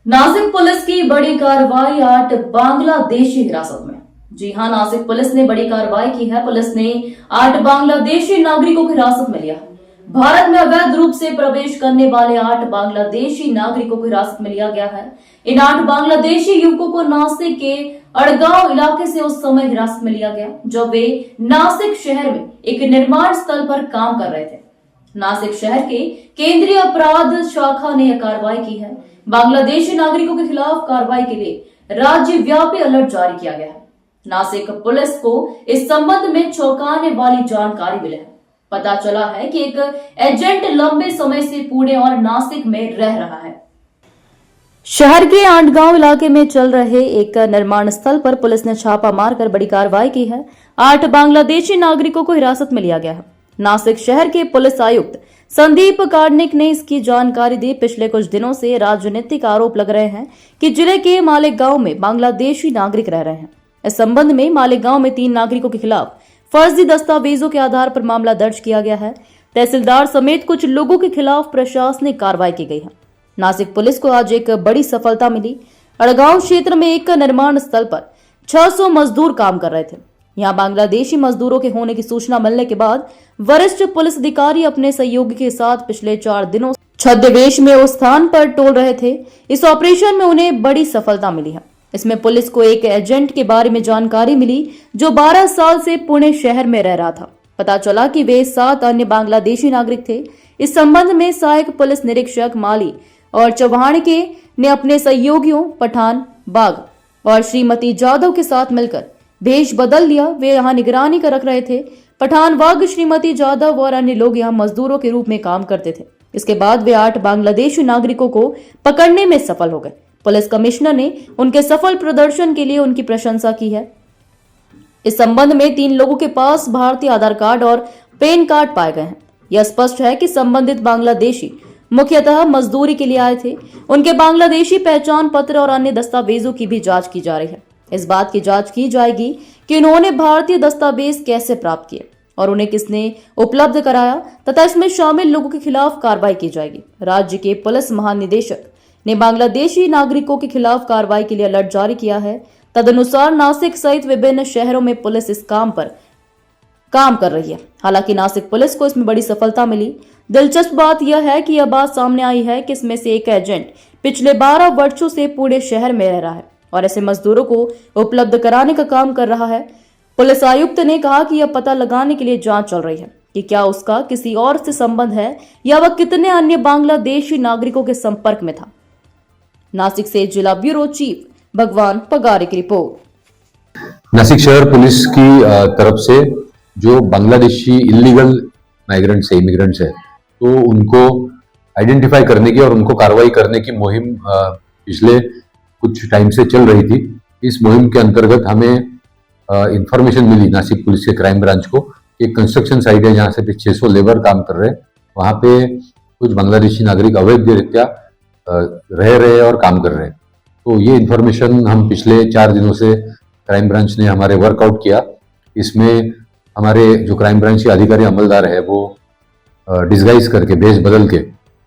Nashik police की बड़ी कार्रवाई 8 बांग्लादेशी हिरासत में। जी हां, नासिक पुलिस ने बड़ी कार्रवाई की है। पुलिस ने 8 बांग्लादेशी नागरिकों को हिरासत में लिया है। भारत में अवैध रूप से प्रवेश करने वाले 8 बांग्लादेशी नागरिकों को हिरासत में लिया गया है। इन 8 बांग्लादेशी युवकों को नासिक के अड़गांव इलाके से उस समय हिरासत में लिया गया जब वे नासिक शहर में एक निर्माण स्थल पर काम कर रहे थे। नासिक शहर के केंद्रीय अपराध शाखा ने यह कार्रवाई की है। बांग्लादेशी नागरिकों के खिलाफ कार्रवाई के लिए राज्यव्यापी अलर्ट जारी किया गया है। नासिक पुलिस को इस संबंध में चौंकाने वाली जानकारी मिली है। पता चला है कि एक एजेंट लंबे समय से पुणे और नासिक में रह रहा है। शहर के आंडगांव इलाके में चल रहे एक निर्माण स्थल पर पुलिस ने छापा मारकर बड़ी कार्रवाई की है। 8 बांग्लादेशी नागरिकों को हिरासत में लिया गया है। नासिक शहर के पुलिस आयुक्त संदीप कार्डनिक ने इसकी जानकारी दी। पिछले कुछ दिनों से राजनीतिक आरोप लग रहे हैं कि जिले के मालेगांव में बांग्लादेशी नागरिक रह रहे हैं। इस संबंध में मालेगांव में 3 नागरिकों के खिलाफ फर्जी दस्तावेजों के आधार पर मामला दर्ज किया गया है। तहसीलदार समेत कुछ लोगों के खिलाफ प्रशासनिक कार्रवाई की गई है। नासिक पुलिस को आज एक बड़ी सफलता मिली। अड़गांव क्षेत्र में एक निर्माण स्थल पर 600 मजदूर काम कर रहे थे। यहां बांग्लादेशी मजदूरों के होने की सूचना मिलने के बाद वरिष्ठ पुलिस अधिकारी अपने सहयोगी के साथ पिछले 4 दिनों छद्मवेश में उस स्थान पर टोल रहे थे। इस ऑपरेशन में उन्हें बड़ी सफलता मिली है। इसमें पुलिस को एक एजेंट के बारे में जानकारी मिली जो 12 साल से पुणे शहर में रह रहा था। पता चला कि वे 7 अन्य बांग्लादेशी नागरिक थे। इस संबंध में सहायक पुलिस निरीक्षक माली और चौहान के ने अपने सहयोगियों पठान बाग और श्रीमती जाधव के साथ मिलकर भेष बदल लिया। वे यहाँ निगरानी कर रख रहे थे। पठान बाग, श्रीमती जाधव और अन्य लोग यहाँ मजदूरों के रूप में काम करते थे। इसके बाद वे 8 बांग्लादेशी नागरिकों को पकड़ने में सफल हो गए। पुलिस कमिश्नर ने उनके सफल प्रदर्शन के लिए उनकी प्रशंसा की है। इस संबंध में 3 लोगों के पास भारतीय आधार कार्ड और पैन कार्ड पाए गए हैं। यह स्पष्ट है कि संबंधित बांग्लादेशी मुख्यतः मजदूरी के लिए आए थे। उनके बांग्लादेशी पहचान पत्र और अन्य दस्तावेजों की भी जांच की जा रही है। इस बात की जांच की जाएगी कि उन्होंने भारतीय दस्तावेज कैसे प्राप्त किए और उन्हें किसने उपलब्ध कराया तथा इसमें शामिल लोगों के खिलाफ कार्रवाई की जाएगी। राज्य के पुलिस महानिदेशक ने बांग्लादेशी नागरिकों के खिलाफ कार्रवाई के लिए अलर्ट जारी किया है। तदनुसार नासिक सहित विभिन्न शहरों में पुलिस इस काम पर काम कर रही है। हालांकि नासिक पुलिस को इसमें बड़ी सफलता मिली। दिलचस्प बात यह है कि यह बात सामने आई है कि इसमें से एक एजेंट पिछले 12 वर्षों से पुणे शहर में रह रहा है और ऐसे मजदूरों को उपलब्ध कराने का काम कर रहा है। पुलिस आयुक्त ने कहा कि यह पता लगाने के लिए जांच चल रही है कि क्या उसका किसी और से संबंध है या वह कितने अन्य बांग्लादेशी नागरिकों के संपर्क में था। नासिक से जिला ब्यूरो चीफ भगवान पगारे की रिपोर्ट। नासिक शहर पुलिस की तरफ से जो बांग्लादेशी इलीगल माइग्रेंट्स है, इमिग्रेंट्स है, तो उनको आइडेंटिफाई करने की और उनको कार्रवाई करने की मुहिम पिछले कुछ टाइम से चल रही थी। इस मुहिम के अंतर्गत हमें इंफॉर्मेशन मिली नासिक पुलिस के क्राइम ब्रांच को। एक कंस्ट्रक्शन साइट है जहाँ से 600 लेबर काम कर रहे हैं। वहाँ पे कुछ बांग्लादेशी नागरिक अवैध रीत्या रह रहे और काम कर रहे हैं। तो ये इंफॉर्मेशन हम पिछले 4 दिनों से क्राइम ब्रांच ने हमारे वर्कआउट किया। इसमें हमारे जो क्राइम ब्रांच के अधिकारी अमलदार है वो डिस्गाइज करके, भेष बदल के,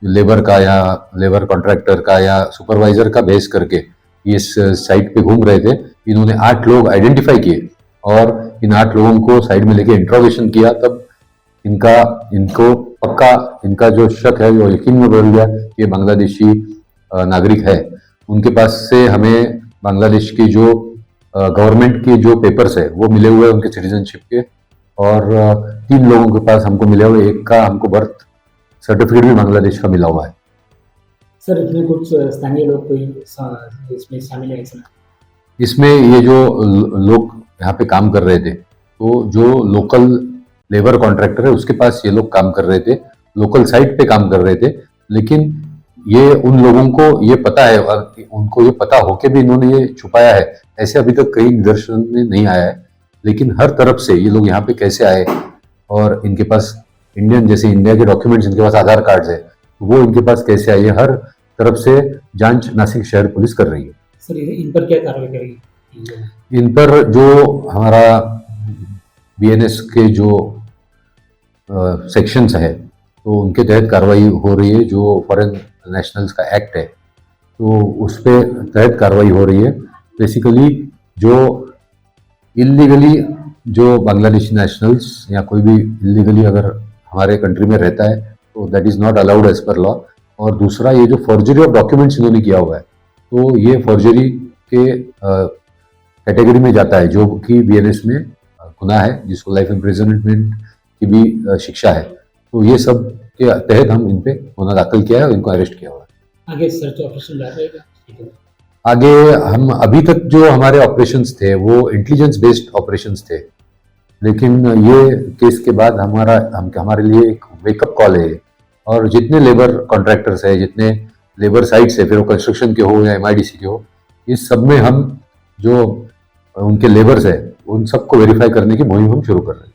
लेबर का या लेबर कॉन्ट्रैक्टर का या सुपरवाइजर का भेष करके इस साइट पे घूम रहे थे। इन्होंने 8 लोग आइडेंटिफाई किए और इन 8 लोगों को साइड में लेके इंट्रोगेशन किया। तब इनको पक्का इनका जो शक है वो यकीन में बदल गया कि ये बांग्लादेशी नागरिक है। उनके पास से हमें बांग्लादेश की जो गवर्नमेंट के जो पेपर्स है वो मिले हुए उनके सिटीजनशिप के, और 3 लोगों के पास हमको मिले हुए, एक का हमको बर्थ सर्टिफिकेट भी बांग्लादेश का मिला हुआ है। सर, इसमें कुछ स्थानीय लोग कोई इसमें शामिल है? इसमें ये जो लोग यहाँ पे काम कर रहे थे, तो जो लोकल लेबर कॉन्ट्रैक्टर है उसके पास ये लोग काम कर रहे थे, लोकल साइट पे काम कर रहे थे। लेकिन ये उन लोगों को ये पता है और उनको ये पता होके भी इन्होंने ये छुपाया है, ऐसे अभी तक कहीं निदर्शन में नहीं आया है। लेकिन हर तरफ से ये लोग यहाँ पे कैसे आए और इनके पास इंडियन, जैसे इंडिया के डॉक्यूमेंट्स, इनके पास आधार कार्ड है, वो इनके पास कैसे आए, हर तरफ से जांच नासिक शहर पुलिस कर रही है। सर, इन पर क्या कार्रवाई करेगी? इन पर जो हमारा बीएनएस के जो सेक्शंस है तो उनके तहत कार्रवाई हो रही है। जो फॉरेन नेशनल्स का एक्ट है तो उस पे तहत कार्रवाई हो रही है। बेसिकली जो इलीगली जो बांग्लादेशी नेशनल्स या कोई भी इलीगली अगर हमारे कंट्री में रहता है तो that is not allowed as per law. और दूसरा ये जो फॉर्जरी ऑफ डॉक्यूमेंट्स इन्होंने किया हुआ है तो ये फॉर्जरी के कैटेगरी में जाता है जो कि बीएनएस में गुनाह है जिसको लाइफ इम्प्रिजनमेंट की भी शिक्षा है। तो ये सब के तहत हम इन पे गुनाह दाखिल किया है और इनको अरेस्ट किया हुआ है। आगे सर्च ऑपरेशन जारी रहेगा? ठीक है। आगे हम अभी तक जो हमारे ऑपरेशंस थे वो इंटेलिजेंस बेस्ड ऑपरेशंस थे, लेकिन ये केस के बाद हमारे लिए एक वेकअप कॉल है। और जितने लेबर कॉन्ट्रैक्टर्स है, जितने लेबर साइट्स है, फिर वो कंस्ट्रक्शन के हो या एमआईडीसी के हो, इस सब में हम जो उनके लेबर्स है उन सबको वेरीफाई करने की मुहिम हम शुरू कर रहे हैं।